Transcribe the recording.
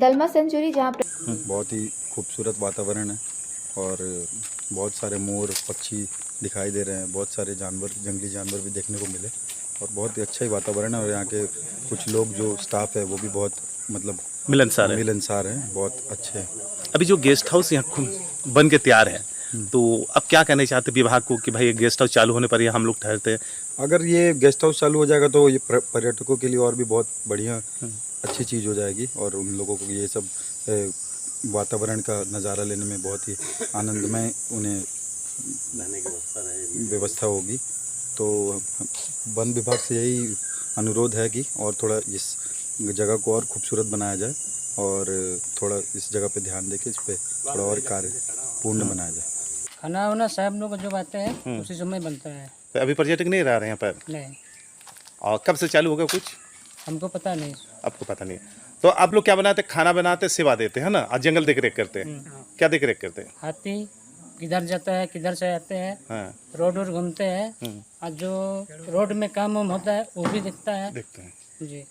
दलमा century जहाँ बहुत ही खूबसूरत वातावरण है और बहुत सारे मोर पक्षी दिखाई दे रहे हैं, बहुत सारे जानवर, जंगली जानवर भी देखने को मिले और बहुत ही अच्छा ही वातावरण है। और यहाँ के कुछ लोग जो स्टाफ है वो भी बहुत मतलब मिलनसार हैं, बहुत अच्छे हैं। अभी जो गेस्ट हाउस यहाँ बन के तैयार है, तो अब क्या कहना चाहते विभाग को कि भाई गेस्ट हाउस चालू होने पर ही हम लोग ठहरते हैं? अगर ये गेस्ट हाउस चालू हो जाएगा तो ये पर्यटकों के लिए और भी बहुत बढ़िया अच्छी चीज़ हो जाएगी और उन लोगों को ये सब वातावरण का नज़ारा लेने में बहुत ही आनंदमय उन्हें व्यवस्था होगी। तो वन विभाग से यही अनुरोध है कि और थोड़ा इस जगह को और खूबसूरत बनाया जाए और थोड़ा इस जगह पे ध्यान देके इस पे थोड़ा और कार्य पूर्ण बनाया जाए। खाना वाना साहब लोग जो बातें हैं उसी समय बनता है। तो अभी पर्यटक नहीं रह रहे हैं यहाँ पर? नहीं, और कब से चालू होगा कुछ हमको पता नहीं। आपको पता नहीं? तो आप लोग क्या बनाते, खाना बनाते, सेवा देते हैं ना, और जंगल देख रेख करते हैं? क्या देख रेख करते हैं? हाथी किधर जाता है, किधर से आते हैं, हाँ, रोड घूमते हैं और जो रोड में काम वाम होता है वो भी दिखता है। देखते हैं जी।